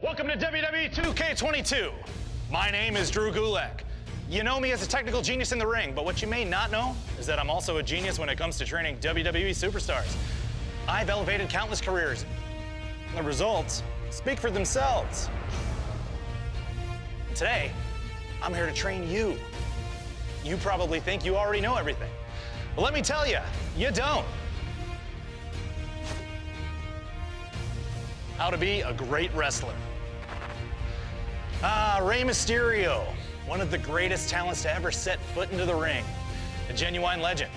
Welcome to WWE 2K22. My name is Drew Gulak. You know me as a technical genius in the ring, but what you may not know is that I'm also a genius when it comes to training WWE superstars. I've elevated countless careers. The results speak for themselves. Today, I'm here to train you. You probably think you already know everything. But let me tell you, you don't. How to be a great wrestler. Rey Mysterio, one of the greatest talents to ever set foot into the ring. A genuine legend.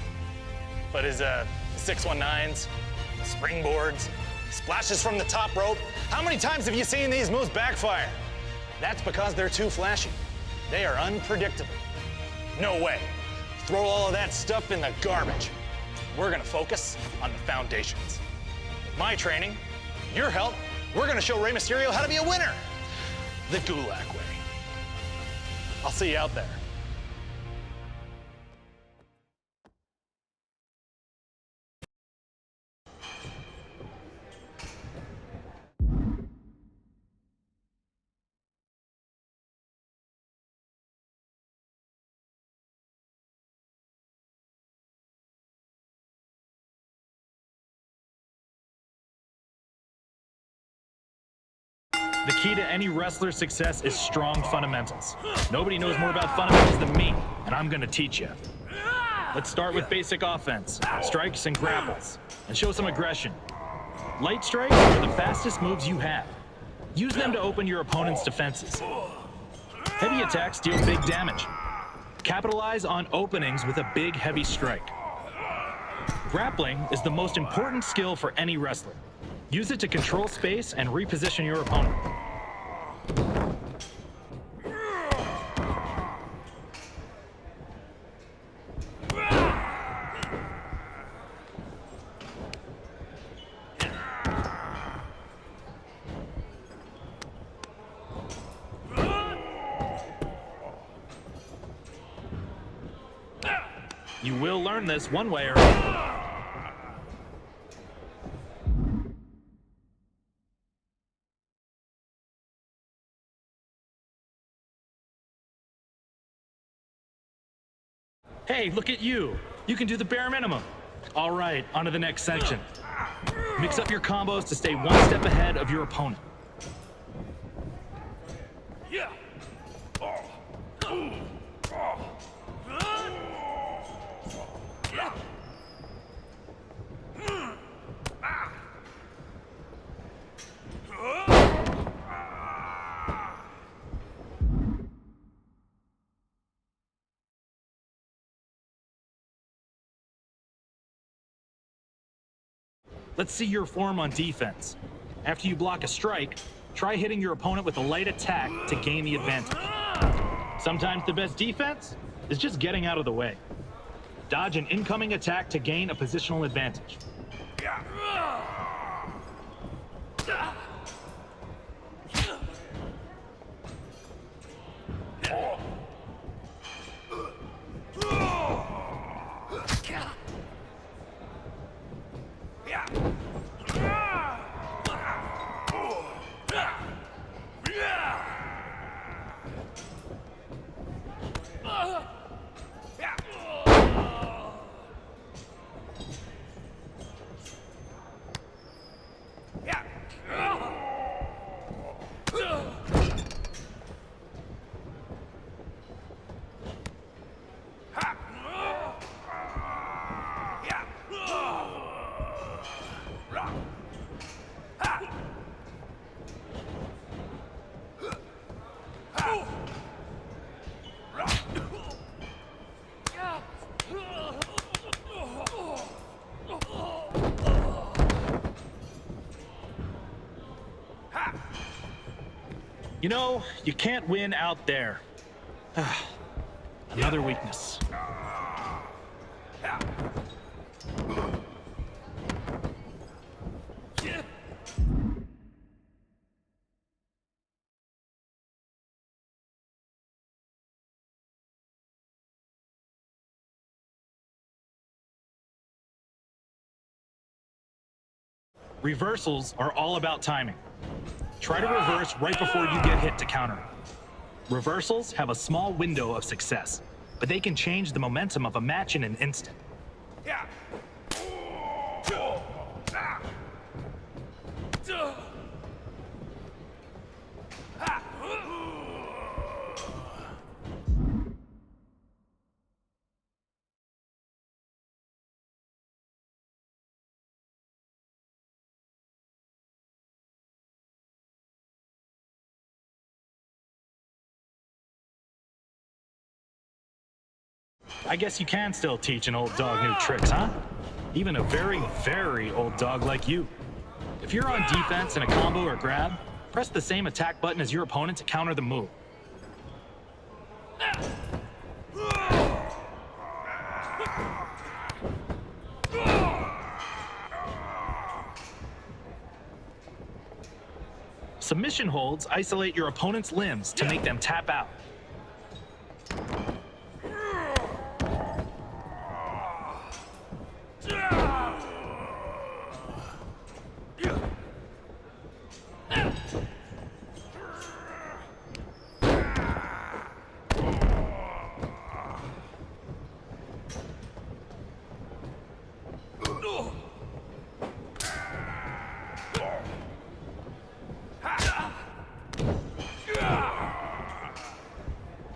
But his 619s, springboards, splashes from the top rope, how many times have you seen these moves backfire? That's because they're too flashy. They are unpredictable. No way. Throw all of that stuff in the garbage. We're gonna focus on the foundations. With my training, your help, we're gonna show Rey Mysterio how to be a winner. The Gulak way. I'll see you out there. The key to any wrestler's success is strong fundamentals. Nobody knows more about fundamentals than me, and I'm gonna teach you. Let's start with basic offense, strikes and grapples, and show some aggression. Light strikes are the fastest moves you have. Use them to open your opponent's defenses. Heavy attacks deal big damage. Capitalize on openings with a big, heavy strike. Grappling is the most important skill for any wrestler. Use it to control space and reposition your opponent. You will learn this one way or another. Hey, look at you. You can do the bare minimum. All right, on to the next section. Mix up your combos to stay one step ahead of your opponent. Yeah. Let's see your form on defense. After you block a strike, try hitting your opponent with a light attack to gain the advantage. Sometimes the best defense is just getting out of the way. Dodge an incoming attack to gain a positional advantage. You know, you can't win out there. Another weakness. Reversals are all about timing. Try to reverse right before you get hit to counter. Reversals have a small window of success, but they can change the momentum of a match in an instant. I guess you can still teach an old dog new tricks, huh? Even a very, very old dog like you. If you're on defense in a combo or grab, press the same attack button as your opponent to counter the move. Submission holds isolate your opponent's limbs to make them tap out.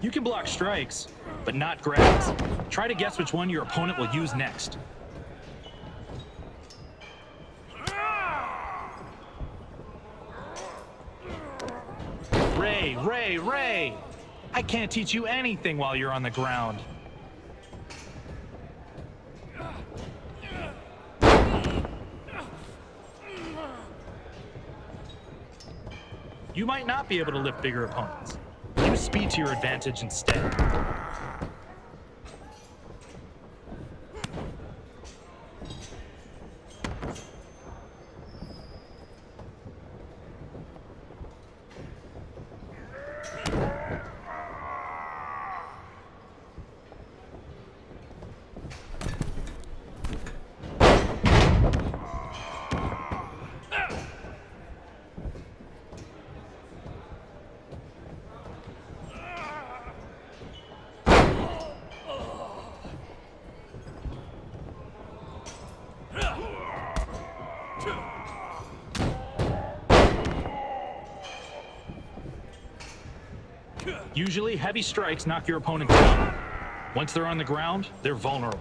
You can block strikes, but not grabs. Try to guess which one your opponent will use next. Ray! I can't teach you anything while you're on the ground. You might not be able to lift bigger opponents. Use speed to your advantage instead. Usually, heavy strikes knock your opponent down. Once they're on the ground, they're vulnerable.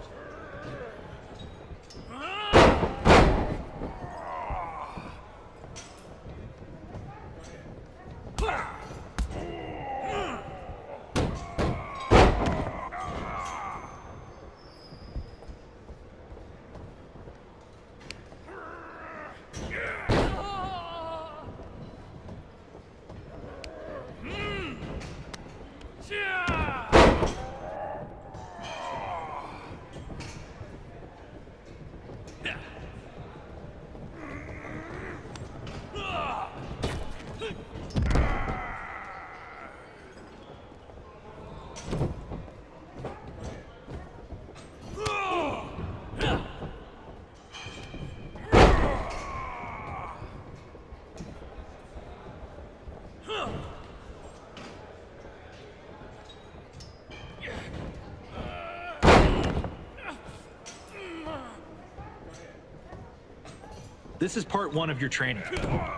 This is part 1 of your training.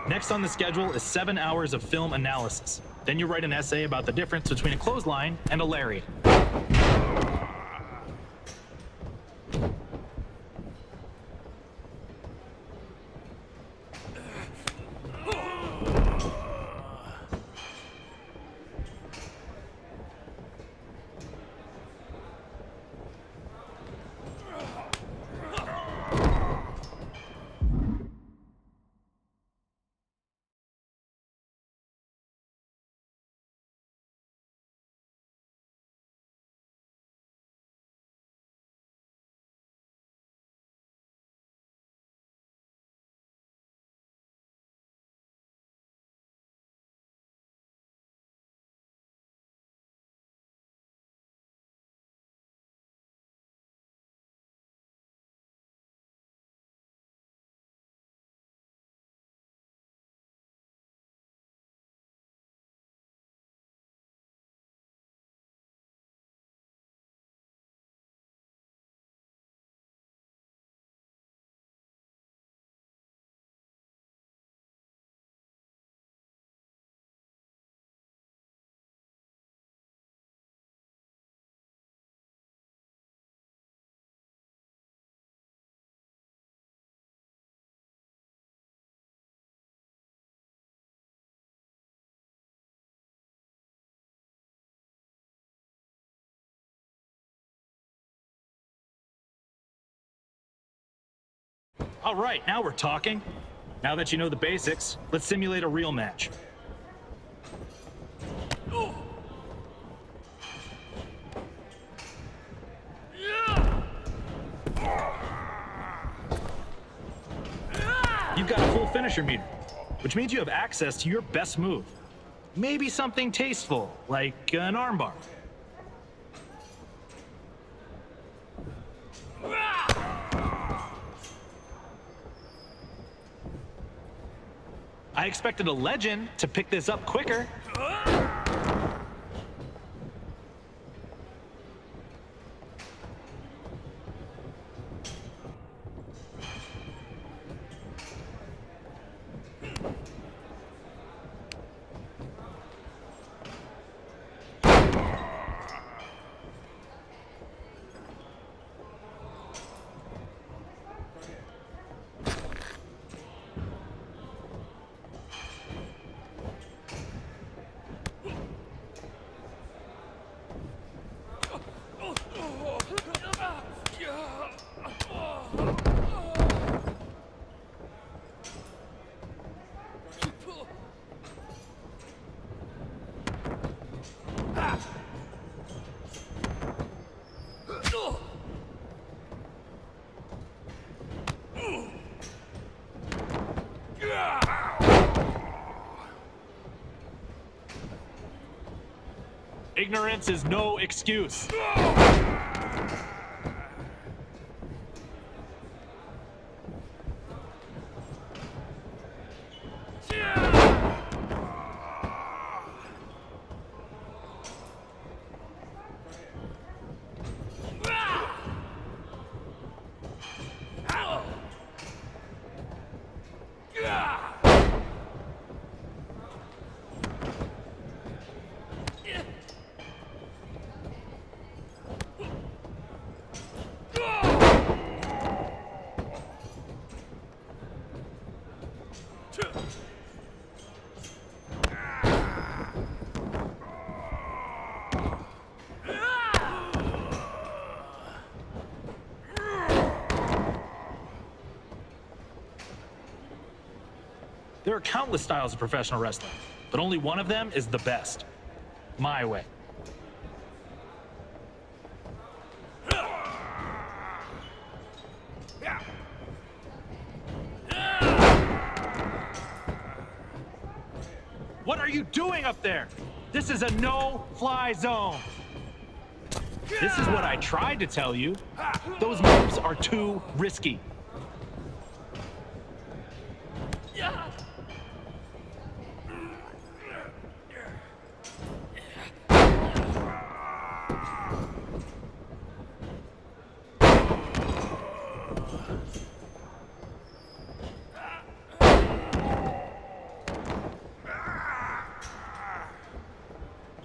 Next on the schedule is 7 hours of film analysis. Then you write an essay about the difference between a clothesline and a lariat. All right, now we're talking. Now that you know the basics, let's simulate a real match. You've got a full finisher meter, which means you have access to your best move. Maybe something tasteful, like an armbar. I expected a legend to pick this up quicker. Ignorance is no excuse. There are countless styles of professional wrestling, but only one of them is the best. My way. What are you doing up there? This is a no-fly zone. This is what I tried to tell you. Those moves are too risky.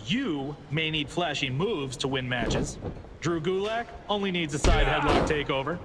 You may need flashy moves to win matches. Drew Gulak only needs a side headlock takeover.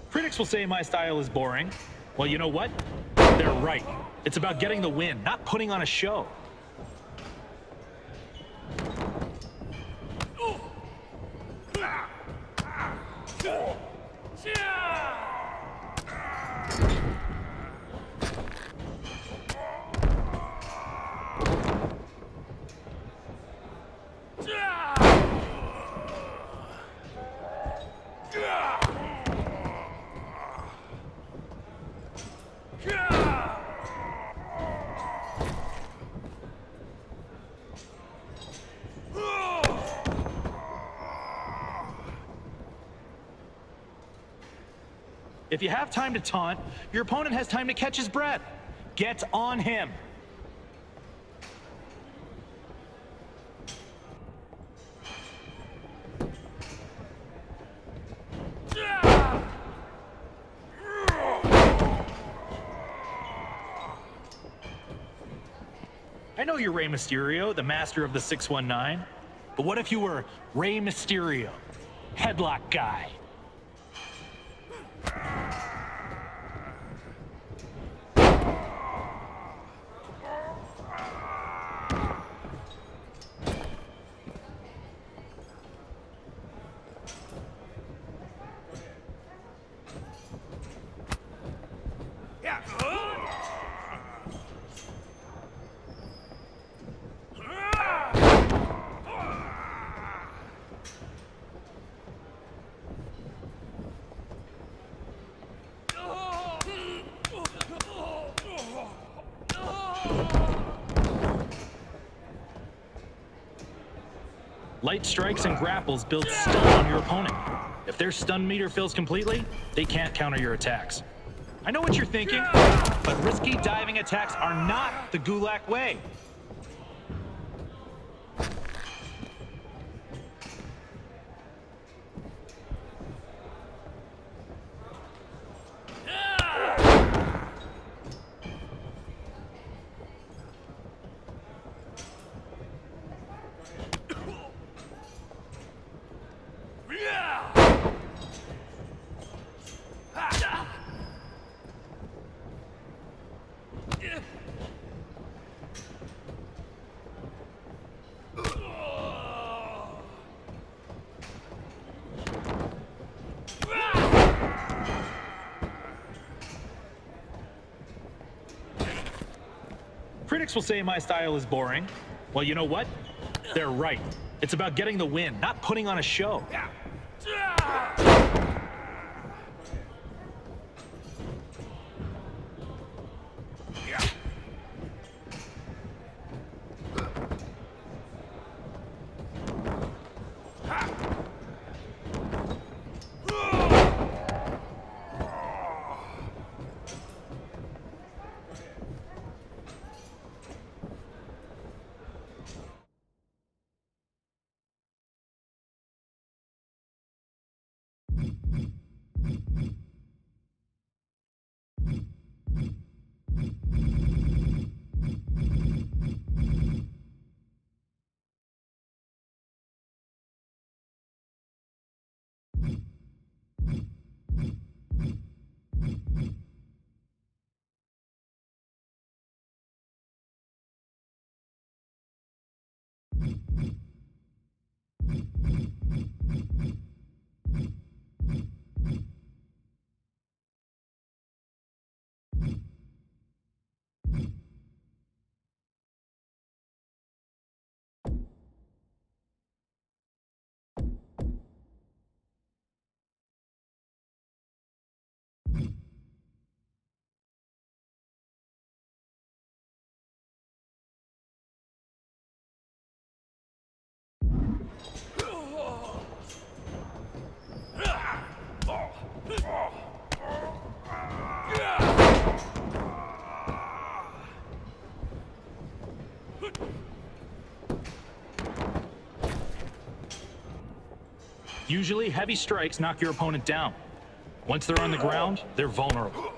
Critics will say my style is boring. Well, you know what? They're right. It's about getting the win, not putting on a show. If you have time to taunt, your opponent has time to catch his breath. Get on him. I know you're Rey Mysterio, the master of the 619, but what if you were Rey Mysterio, headlock guy? Light strikes and grapples build stun on your opponent. If their stun meter fills completely, they can't counter your attacks. I know what you're thinking, but risky diving attacks are not the Gulak way. Critics will say my style is boring. Well, you know what? They're right. It's about getting the win, not putting on a show. Usually, heavy strikes knock your opponent down. Once they're on the ground, they're vulnerable.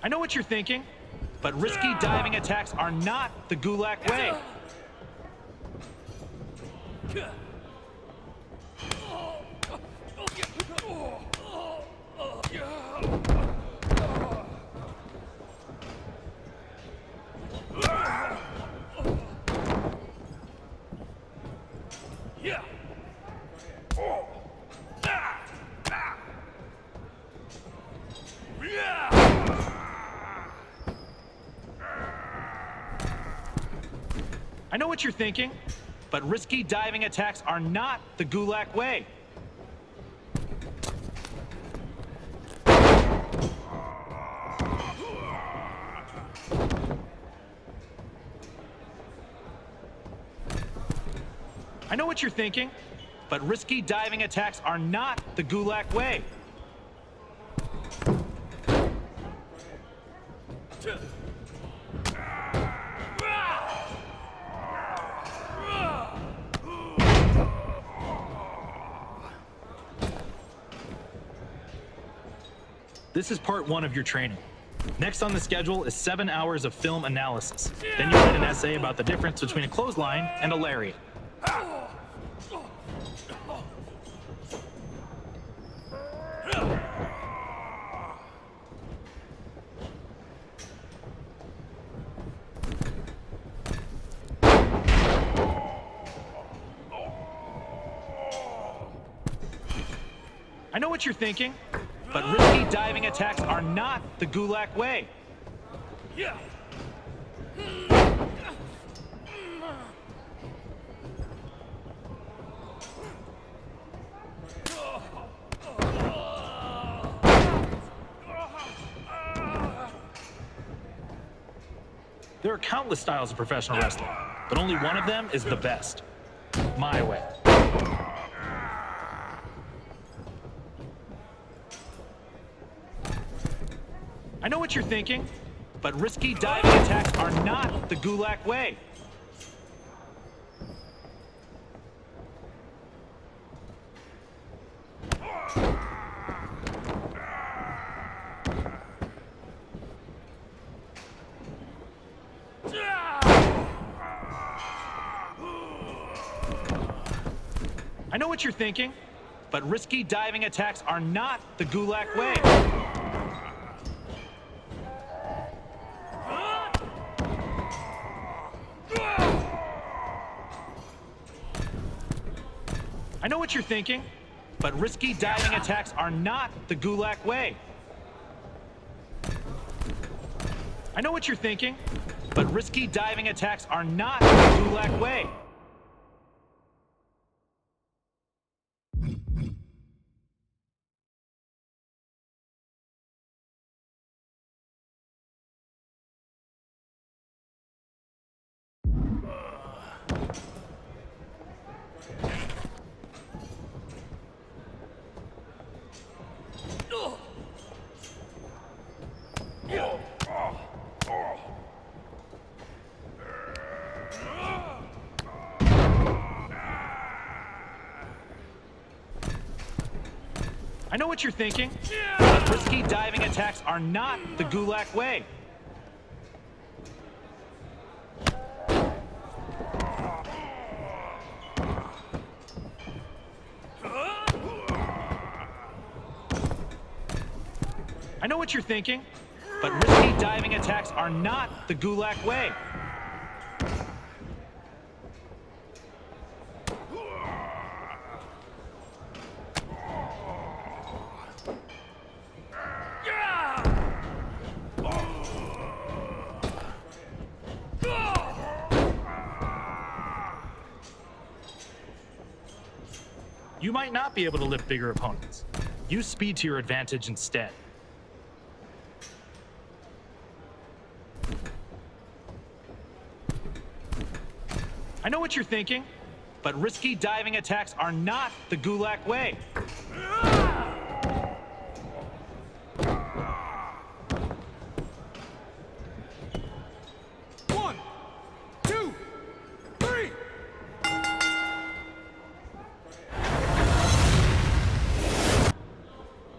I know what you're thinking, but risky diving attacks are not the Gulak way. I know what you're thinking, but risky diving attacks are not the Gulak way. I know what you're thinking, but risky diving attacks are not the Gulag way. This is part 1 of your training. Next on the schedule is 7 hours of film analysis. Then you write an essay about the difference between a clothesline and a lariat. I know what you're thinking, but risky diving attacks are not the Gulag way. There are countless styles of professional wrestling, but only one of them is the best. My way. I know what you're thinking, but risky diving attacks are not the Gulag way. I know what you're thinking, but risky diving attacks are not the Gulag way. I know what you're thinking, but risky diving attacks are not the Gulag way. I know what you're thinking, but risky diving attacks are not the Gulag way. I know what you're thinking, but risky diving attacks are not the Gulag way. I know what you're thinking, but risky diving attacks are not the Gulag way. You might not be able to lift bigger opponents. Use speed to your advantage instead. I know what you're thinking, but risky diving attacks are not the Gulag way. One, two, three.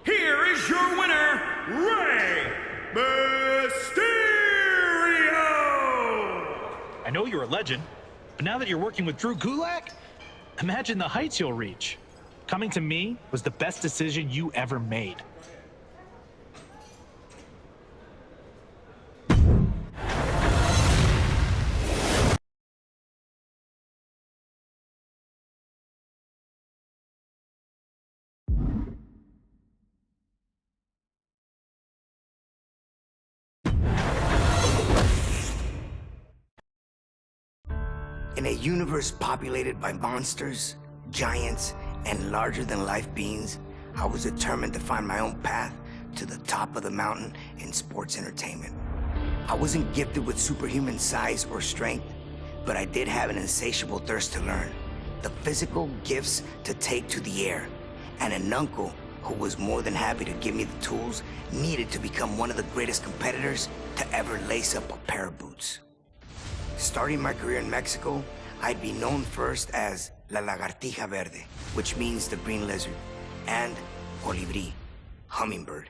Here is your winner, Rey Mysterio! I know you're a legend, but now that you're working with Drew Gulak, imagine the heights you'll reach. Coming to me was the best decision you ever made. In a universe populated by monsters, giants, and larger-than-life beings, I was determined to find my own path to the top of the mountain in sports entertainment. I wasn't gifted with superhuman size or strength, but I did have an insatiable thirst to learn. the physical gifts to take to the air, and an uncle who was more than happy to give me the tools needed to become one of the greatest competitors to ever lace up a pair of boots. Starting my career in Mexico, I'd be known first as La Lagartija Verde, which means the green lizard, and Colibri, hummingbird.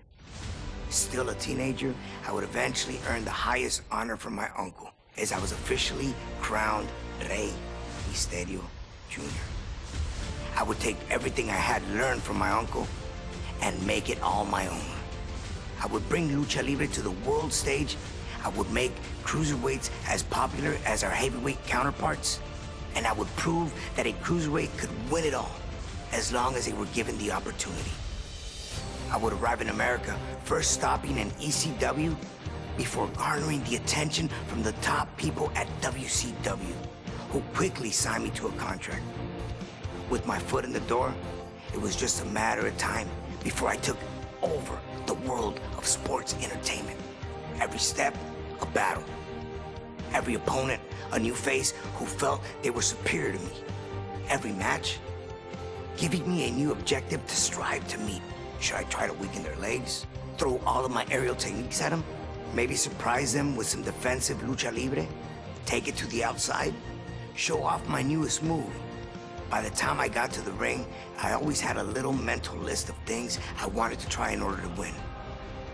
Still a teenager, I would eventually earn the highest honor from my uncle, as I was officially crowned Rey Misterio Jr. I would take everything I had learned from my uncle and make it all my own. I would bring Lucha Libre to the world stage. I would make cruiserweights as popular as our heavyweight counterparts. And I would prove that a cruiserweight could win it all, as long as they were given the opportunity. I would arrive in America, first stopping in ECW, before garnering the attention from the top people at WCW, who quickly signed me to a contract. With my foot in the door, it was just a matter of time before I took over the world of sports entertainment. Every step, a battle. Every opponent, a new face who felt they were superior to me. Every match, giving me a new objective to strive to meet. Should I try to weaken their legs? Throw all of my aerial techniques at them? Maybe surprise them with some defensive lucha libre? Take it to the outside? Show off my newest move? By the time I got to the ring, I always had a little mental list of things I wanted to try in order to win.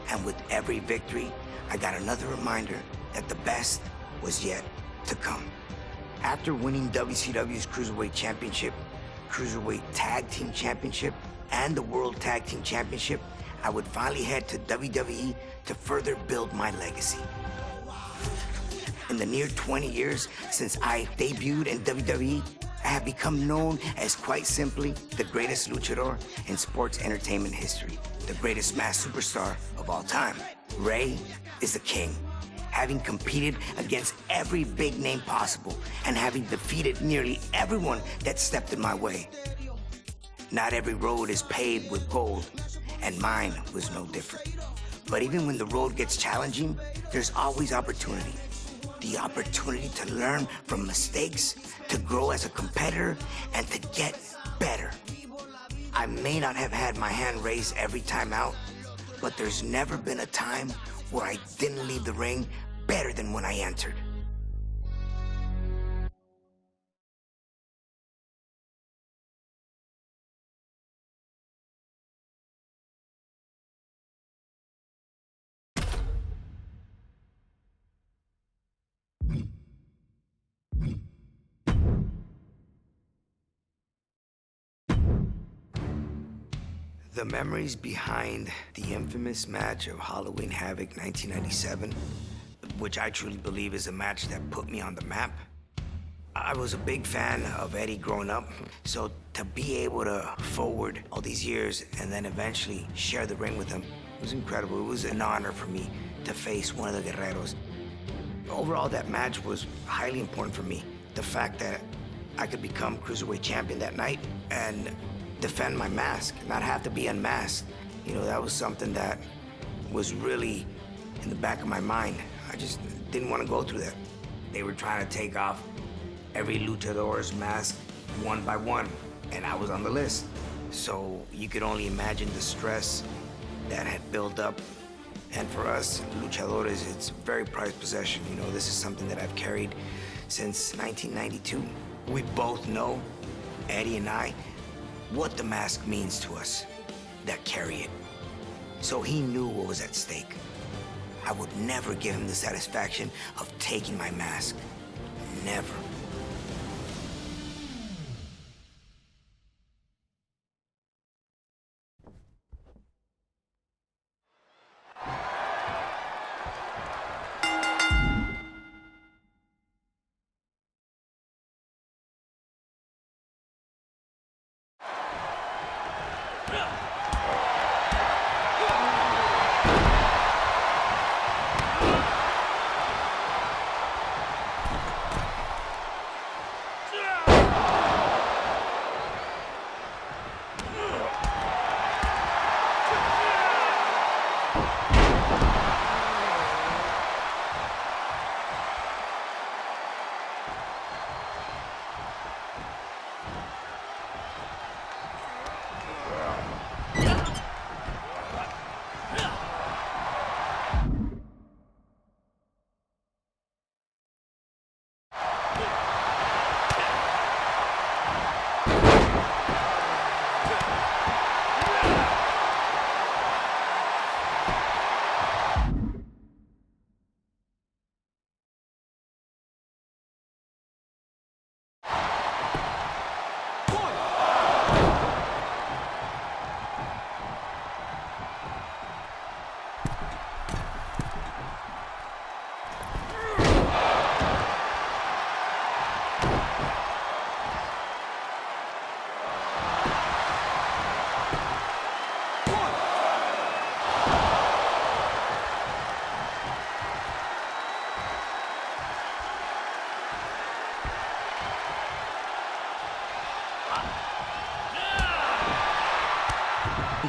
And with every victory, I got another reminder that the best was yet to come. After winning WCW's Cruiserweight Championship, Cruiserweight Tag Team Championship, and the World Tag Team Championship, I would finally head to WWE to further build my legacy. In the near 20 years since I debuted in WWE, I have become known as, quite simply, the greatest luchador in sports entertainment history, the greatest masked superstar of all time. Rey is the king, having competed against every big name possible and having defeated nearly everyone that stepped in my way. Not every road is paved with gold, and mine was no different. But even when the road gets challenging, there's always opportunity. The opportunity to learn from mistakes, to grow as a competitor, and to get better. I may not have had my hand raised every time out, but there's never been a time where I didn't leave the ring better than when I entered. The memories behind the infamous match of Halloween Havoc 1997, which I truly believe is a match that put me on the map. I was a big fan of Eddie growing up, so to be able to forward all these years and then eventually share the ring with him was incredible. It was an honor for me to face one of the Guerreros. Overall, that match was highly important for me. The fact that I could become Cruiserweight Champion that night and defend my mask, not have to be unmasked. You know, that was something that was really in the back of my mind. I just didn't want to go through that. They were trying to take off every luchador's mask one by one, and I was on the list. So you could only imagine the stress that had built up. And for us luchadores, it's very prized possession. You know, this is something that I've carried since 1992. We both know, Eddie and I, what the mask means to us that carry it. So he knew what was at stake. I would never give him the satisfaction of taking my mask. Never.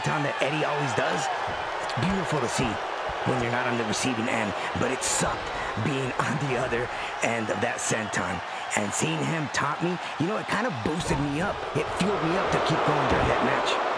Time that Eddie always does, it's beautiful to see when you're not on the receiving end, but it sucked being on the other end of that senton. And seeing him taunt me, you know, it kind of boosted me up. It fueled me up to keep going during that match.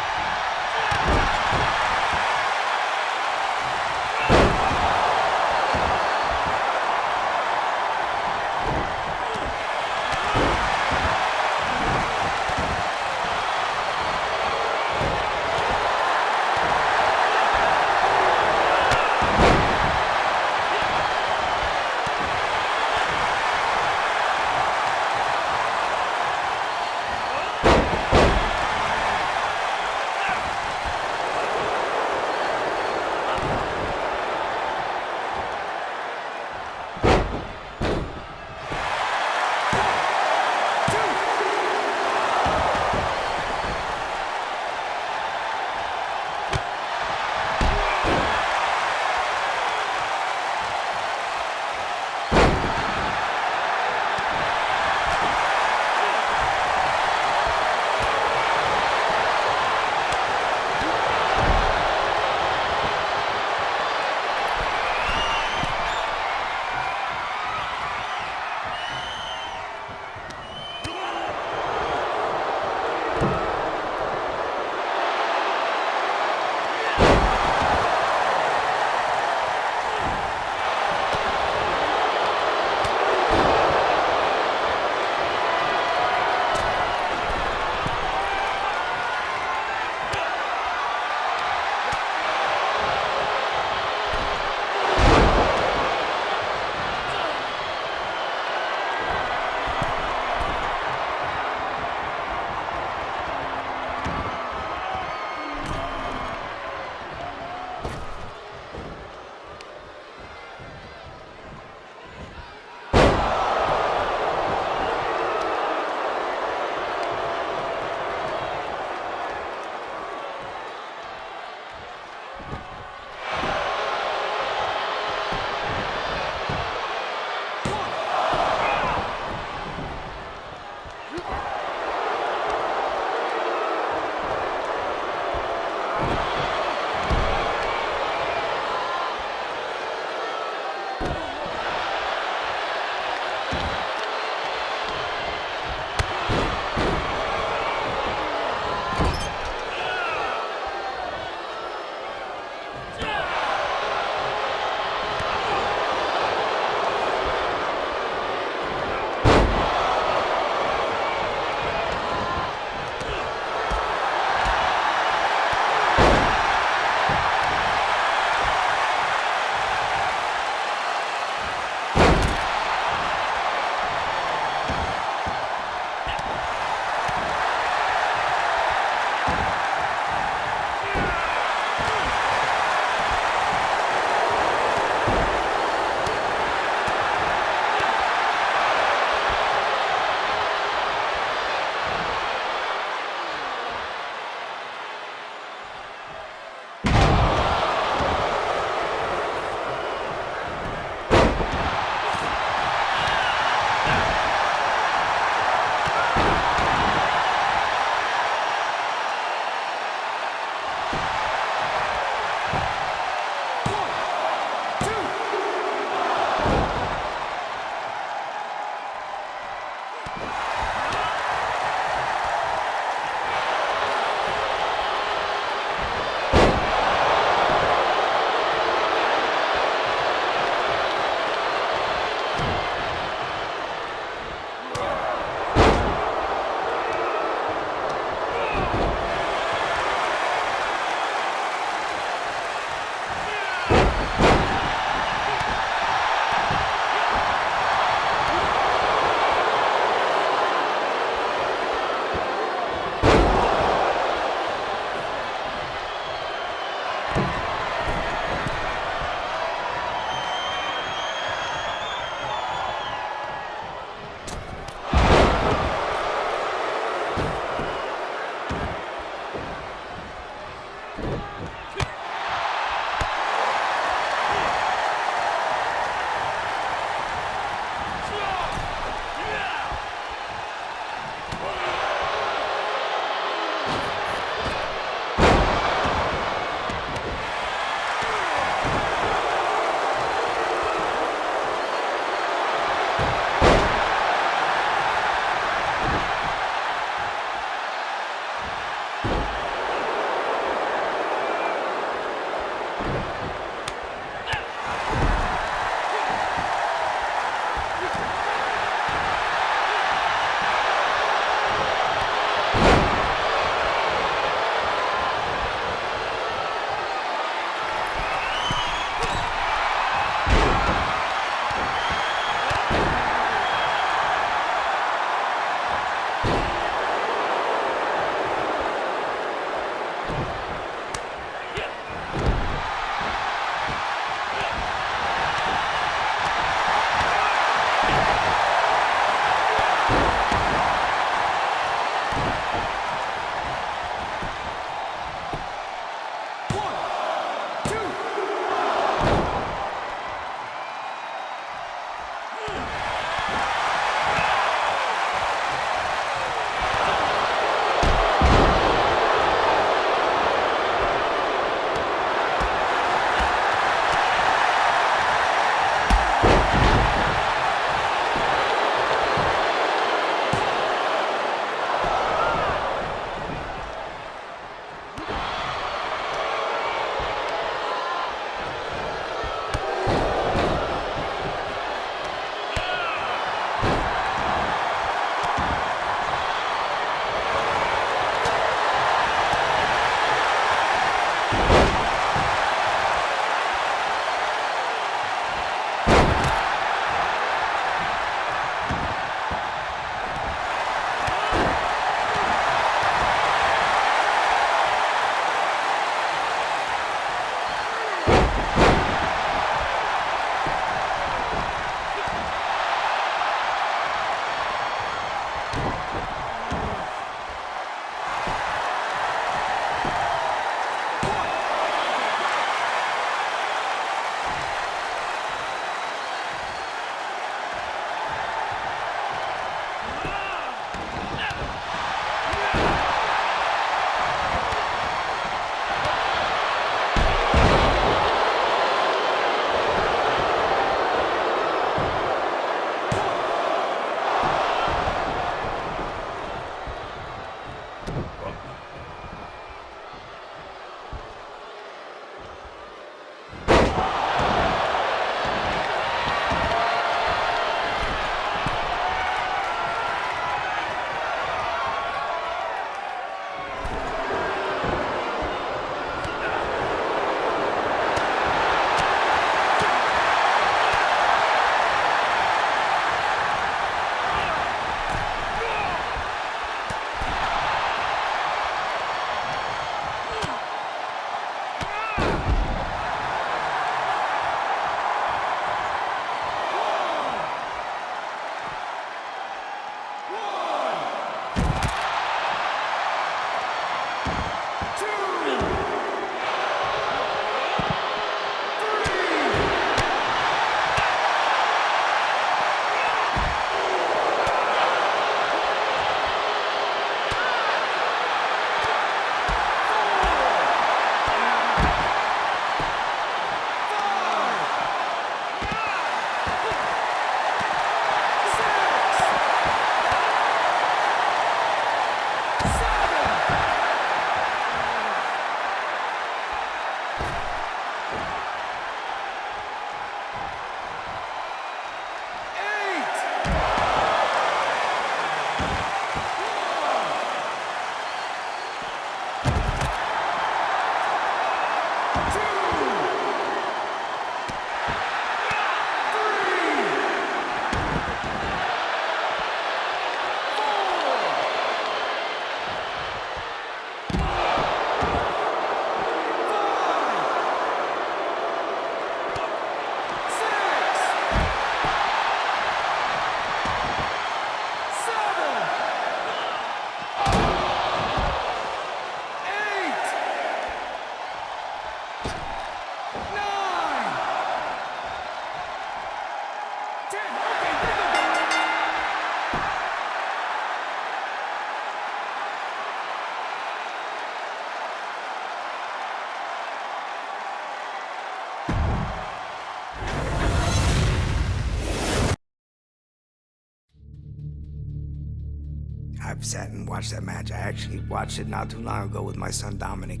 I've sat and watched that match. I actually watched it not too long ago with my son Dominic.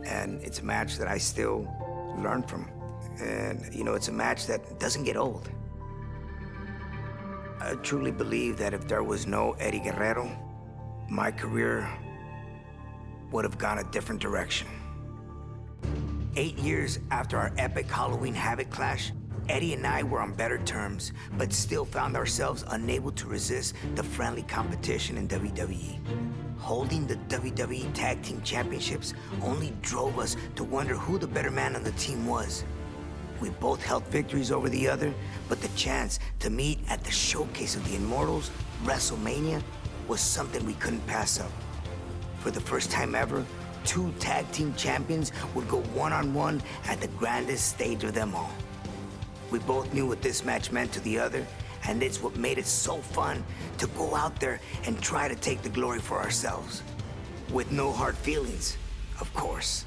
And it's a match that I still learn from. And, you know, it's a match that doesn't get old. I truly believe that if there was no Eddie Guerrero, my career would have gone a different direction. 8 years after our epic Halloween Havoc clash, Eddie and I were on better terms, but still found ourselves unable to resist the friendly competition in WWE. Holding the WWE Tag Team Championships only drove us to wonder who the better man on the team was. We both held victories over the other, but the chance to meet at the showcase of the Immortals, WrestleMania, was something we couldn't pass up. For the first time ever, 2 tag team champions would go one-on-one at the grandest stage of them all. We both knew what this match meant to the other, and it's what made it so fun to go out there and try to take the glory for ourselves. With no hard feelings, of course.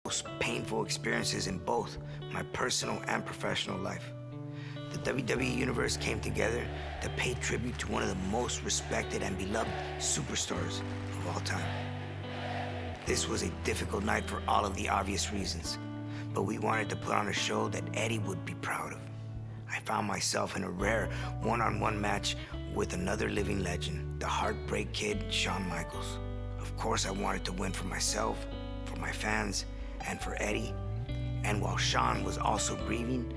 most painful experiences in both my personal and professional life. The WWE Universe came together to pay tribute to one of the most respected and beloved superstars of all time. This was a difficult night for all of the obvious reasons, but we wanted to put on a show that Eddie would be proud of. I found myself in a rare one-on-one match with another living legend, the Heartbreak Kid, Shawn Michaels. Of course, I wanted to win for myself, for my fans, and for Eddie. And while Shawn was also grieving,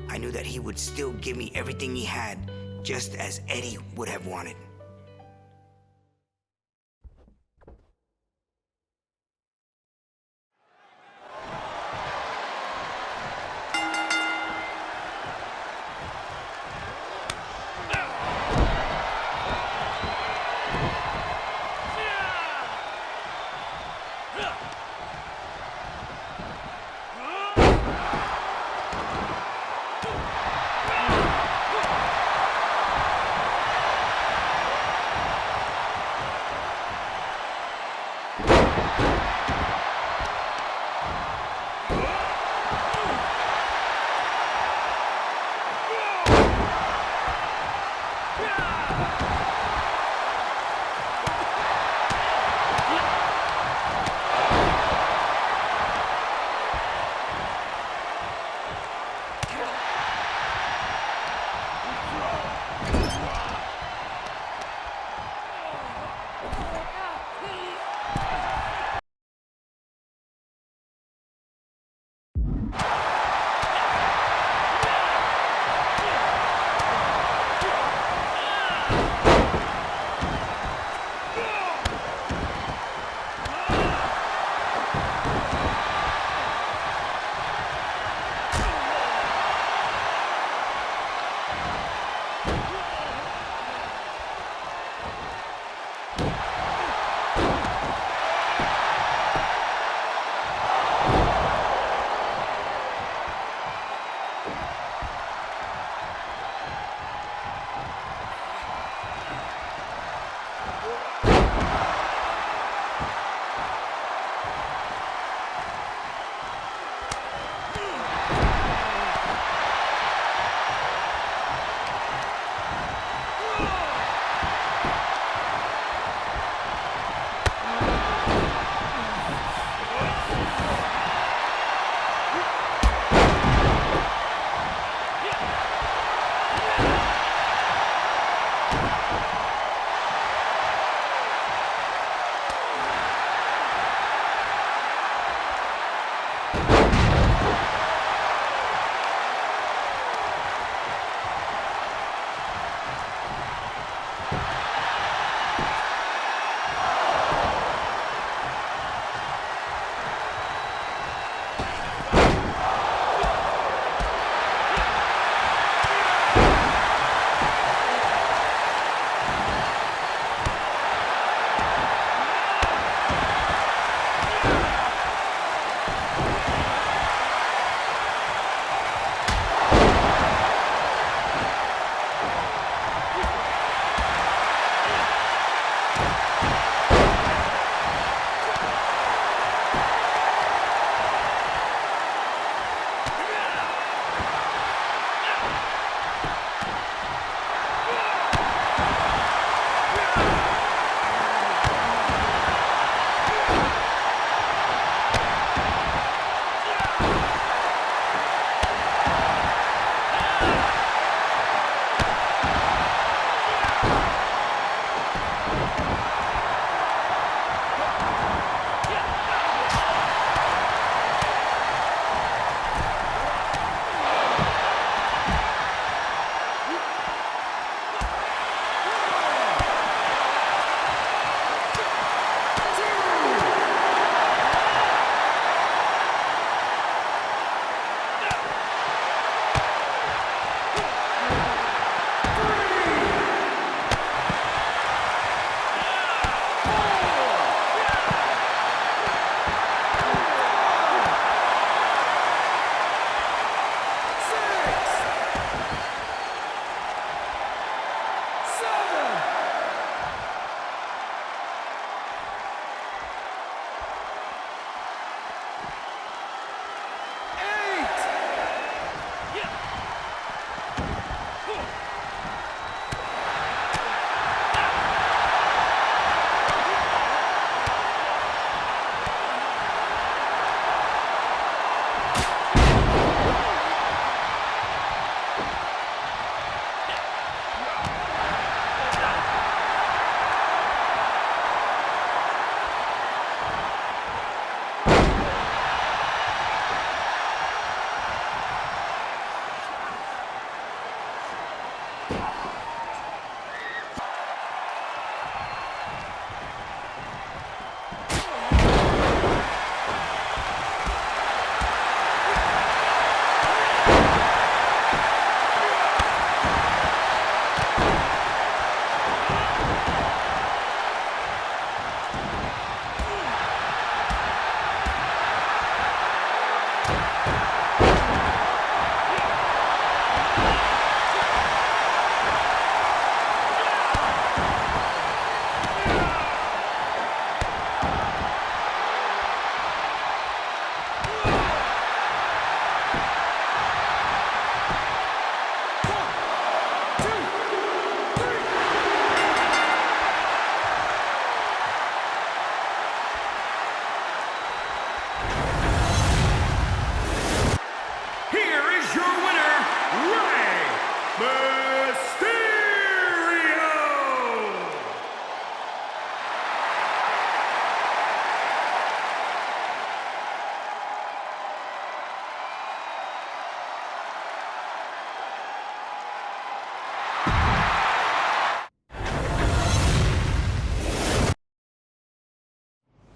I knew that he would still give me everything he had, just as Eddie would have wanted.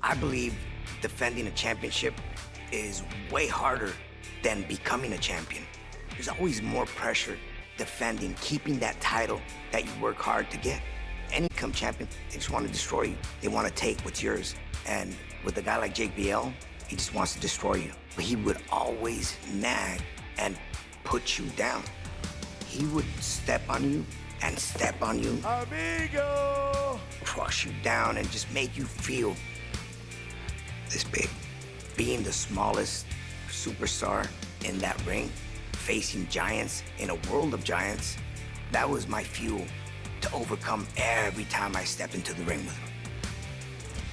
I believe defending a championship is way harder than becoming a champion. There's always more pressure defending, keeping that title that you work hard to get. Any come champion, they just want to destroy you. They want to take what's yours. And with a guy like JBL, he just wants to destroy you. But he would always nag and put you down. He would step on you and step on you. Amigo! Crush you down and just make you feel this big. Being the smallest superstar in that ring, facing giants in a world of giants, that was my fuel to overcome every time I stepped into the ring with him.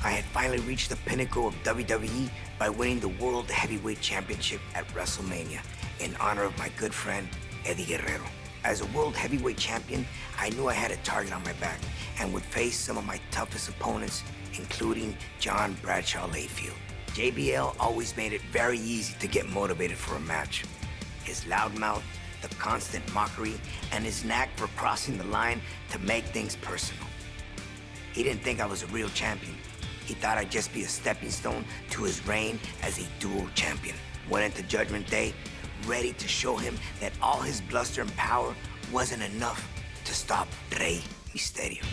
I had finally reached the pinnacle of WWE by winning the World Heavyweight Championship at WrestleMania in honor of my good friend, Eddie Guerrero. As a World Heavyweight Champion, I knew I had a target on my back and would face some of my toughest opponents, including John Bradshaw Layfield. JBL always made it very easy to get motivated for a match. His loudmouth, the constant mockery, and his knack for crossing the line to make things personal. He didn't think I was a real champion. He thought I'd just be a stepping stone to his reign as a dual champion. Went into Judgment Day, ready to show him that all his bluster and power wasn't enough to stop Rey Mysterio.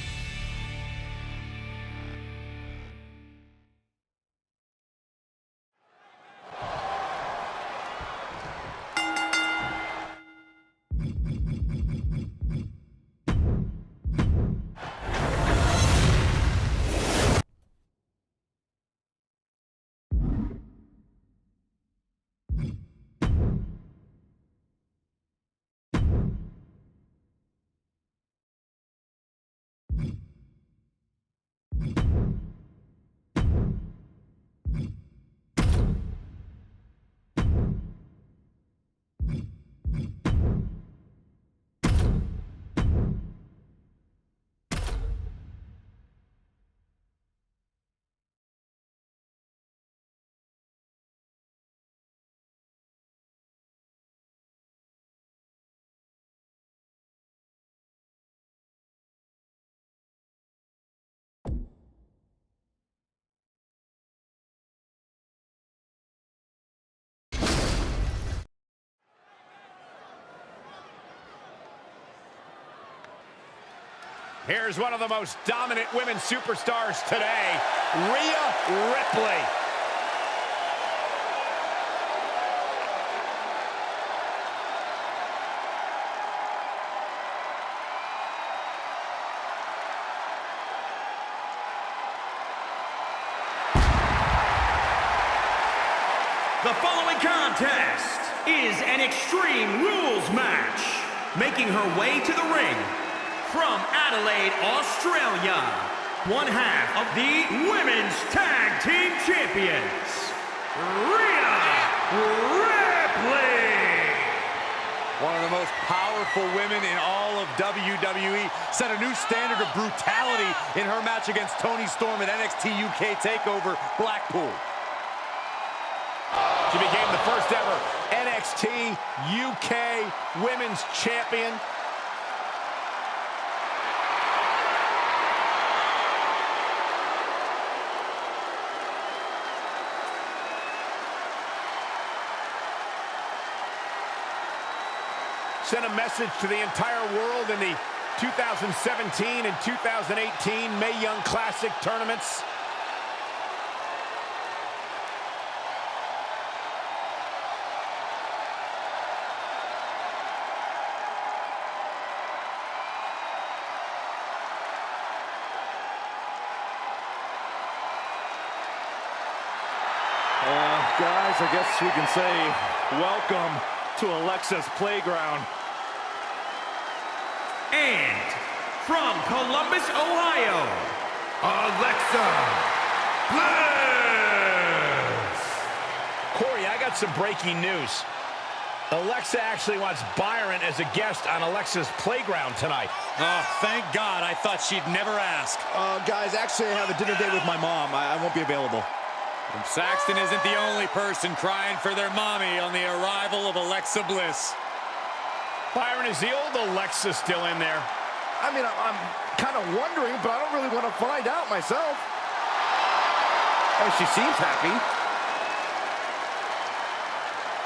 Here's one of the most dominant women superstars today, Rhea Ripley. The following contest is an Extreme Rules match. Making her way to the ring from Adelaide, Australia, one half of the Women's Tag Team Champions, Rhea Ripley. One of the most powerful women in all of WWE, set a new standard of brutality in her match against Toni Storm at NXT UK TakeOver Blackpool. She became the first ever NXT UK Women's Champion. Sent a message to the entire world in the 2017 and 2018 Mae Young Classic tournaments. Guys, I guess we can say welcome to Alexa's playground. And from Columbus, Ohio, Alexa Bliss. Corey, I got some breaking news. Alexa actually wants Byron as a guest on Alexa's playground tonight. Oh, thank God. I thought she'd never ask. Guys, actually, I have a dinner date with my mom. I won't be available. And Saxton isn't the only person crying for their mommy on the arrival of Alexa Bliss. Byron, is the old Alexa still in there? I mean, I'm kind of wondering, but I don't really want to find out myself. Oh, she seems happy.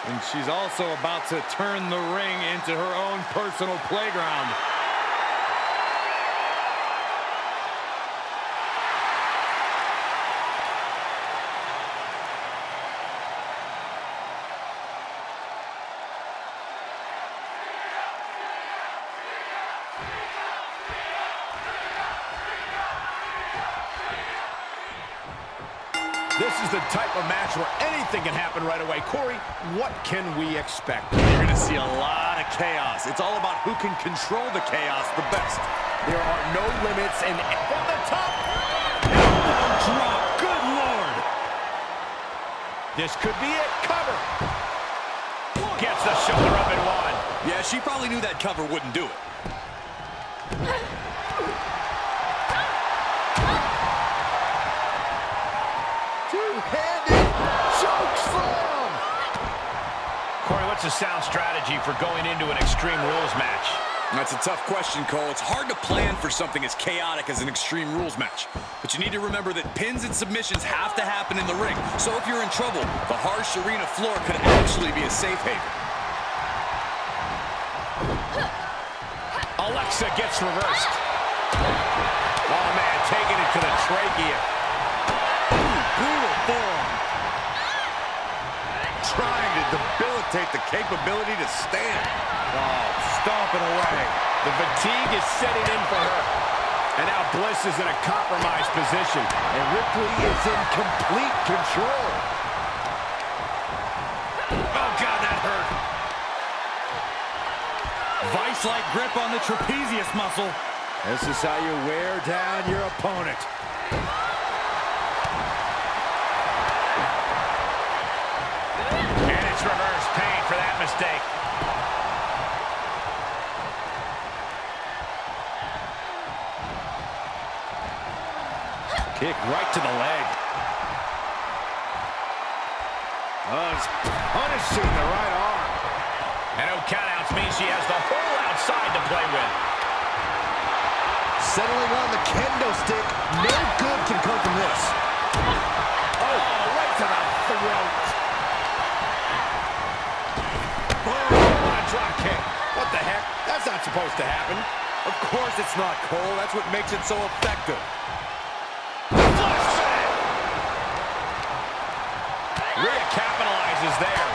And she's also about to turn the ring into her own personal playground. This is the type of match where anything can happen right away. Corey, what can we expect? You're going to see a lot of chaos. It's all about who can control the chaos the best. There are no limits, and from the top, elbow drop. Good Lord. This could be it. Cover. Gets the shoulder up and one. Yeah, she probably knew that cover wouldn't do it. Two-handed choke slam. Corey, what's a sound strategy for going into an Extreme Rules match? That's a tough question, Cole. It's hard to plan for something as chaotic as an Extreme Rules match. But you need to remember that pins and submissions have to happen in the ring. So if you're in trouble, the harsh arena floor could actually be a safe haven. Alexa gets reversed. Oh, man, taking it to the trachea. Ooh, brutal forearm. Trying to debilitate the capability to stand. Oh, stomping away. The fatigue is setting in for her. And now Bliss is in a compromised position. And Ripley is in complete control. Oh, God, that hurt. Vice-like grip on the trapezius muscle. This is how you wear down your opponent. And it's reverse pain for that mistake. Kick right to the leg. Oh, it's punishing the right arm. And no countouts means she has the whole outside to play with. Settling on the kendo stick. No good can come from this. Oh, right to the throat. Oh, a drop kick. What the heck? That's not supposed to happen. Of course it's not, Cole. That's what makes it so effective. Rhea capitalizes there.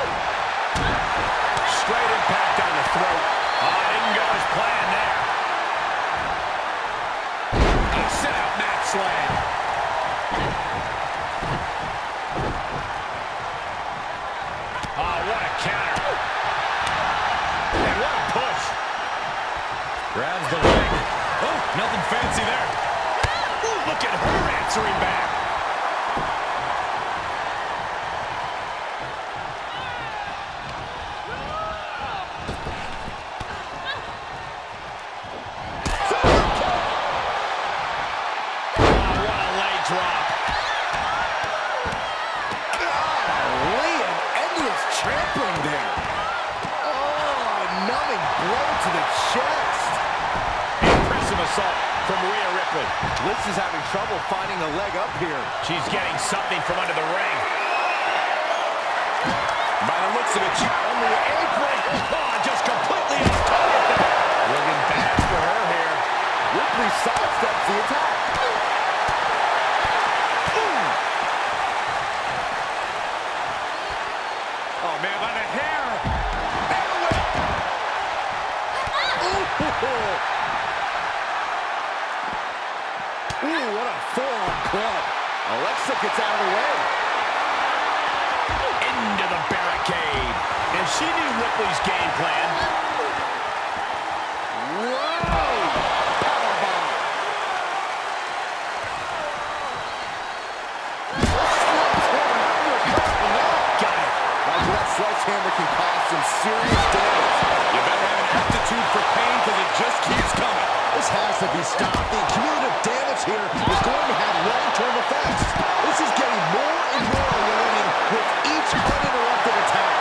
Straight impact on the throat. Oh, didn't go as planned there. A sit-out mat slam. Oh, what a counter. And what a push. Grabs the leg. Oh, nothing fancy there. Ooh, look at her answering back. From Rhea Ripley. Bliss is having trouble finding a leg up here. She's getting something from under the ring. By the looks of it, she on the apron. Oh, just completely off target there. Looking bad for her here. Ripley sidesteps the attack. Ooh. Oh, man, by the hair. Ooh. Ooh, what a forearm club. Alexa gets out of the way. Into the barricade. And she knew Ripley's game plan. Whoa! Powerbomb. Got it. That sledgehammer can cause some serious damage. You better have an aptitude for pain because it just keeps coming. This has to be stopped. The cumulative damage here is going to have long-term effects. This is getting more and more alarming with each uninterrupted attack.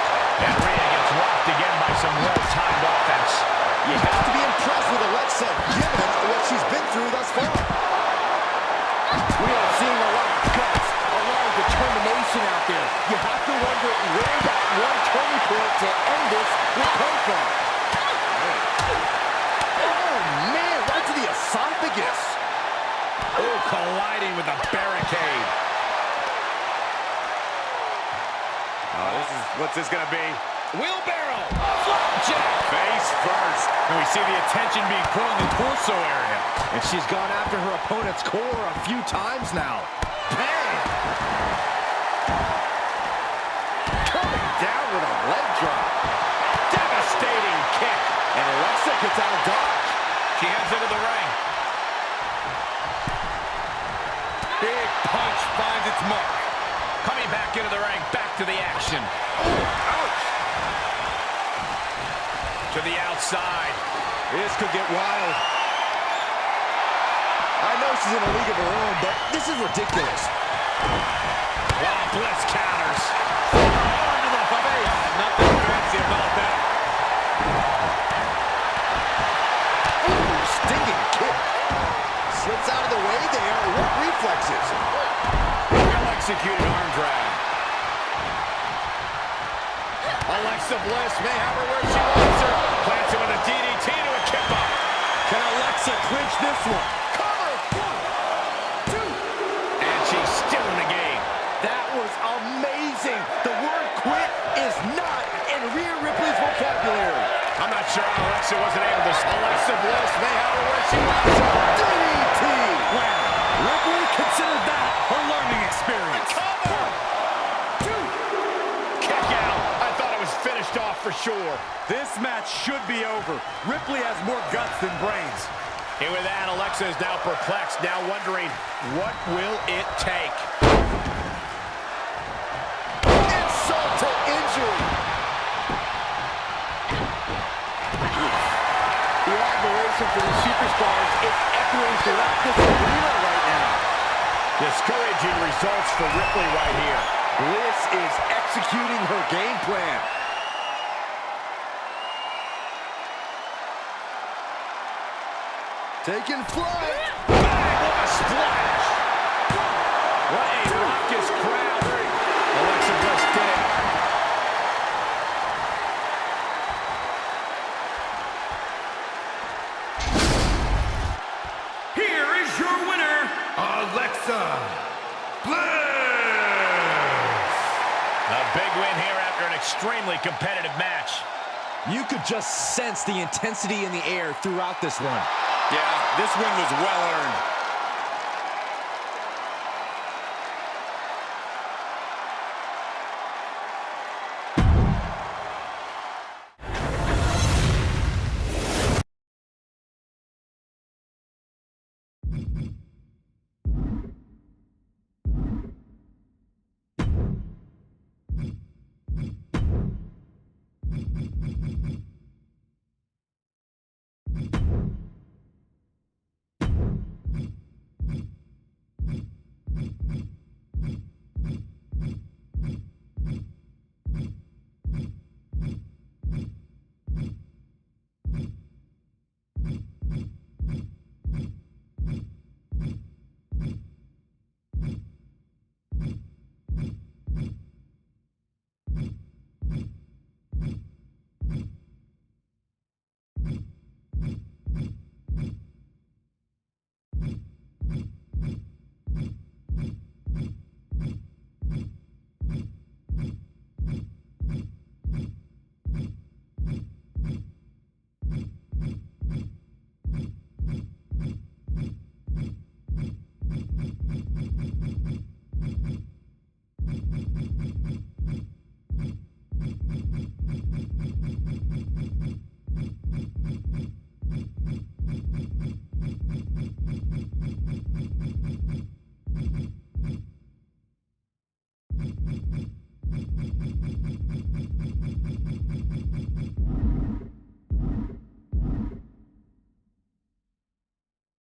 And Rhea gets rocked again by some well-timed offense. You have to be impressed with Alexa, given what she's been through thus far. We are seeing a lot of guts, a lot of What's this gonna be? Wheelbarrow! Flapjack! Face first. And we see the attention being put on the torso area. And she's gone after her opponent's core a few times now. Bang! Coming down with a leg drop. Devastating kick. And Alexa gets out of dodge. She heads into the ring. Big punch finds its mark. Coming back into the ring, back to the action. Ouch! To the outside. This could get wild. I know she's in a league of her own, but this is ridiculous. Wow, Bliss counters. Onto the face. Nothing fancy about that. Ooh, stinging kick. Slips out of the way there. What reflexes? Well-executed arm drag. Alexa Bliss may have her where she wants her. Plants him with a DDT to a kip up. Can Alexa clinch this one? Cover! 1, 2. And she's still in the game. That was amazing. The word quit is not in Rhea Ripley's vocabulary. I'm not sure how Alexa wasn't able to... Alexa Bliss may have her where she wants her. DDT! Well, Ripley considered that her learning experience. Cover! 2. Kick out. I thought it was finished off for sure. This match should be over. Ripley has more guts than brains. And with that, Alexa is now perplexed, now wondering, what will it take? Insult to injury. The admiration for the superstars is echoing throughout this arena right now. Discouraging results for Ripley right here. Bliss is executing her game plan. Taking flight. Bang, what a splash. What a raucous crowd. Alexa Bliss did it. Here is your winner, Alexa Bliss. A big win here after an extremely competitive match. You could just sense the intensity in the air throughout this one. Yeah, this win was well earned.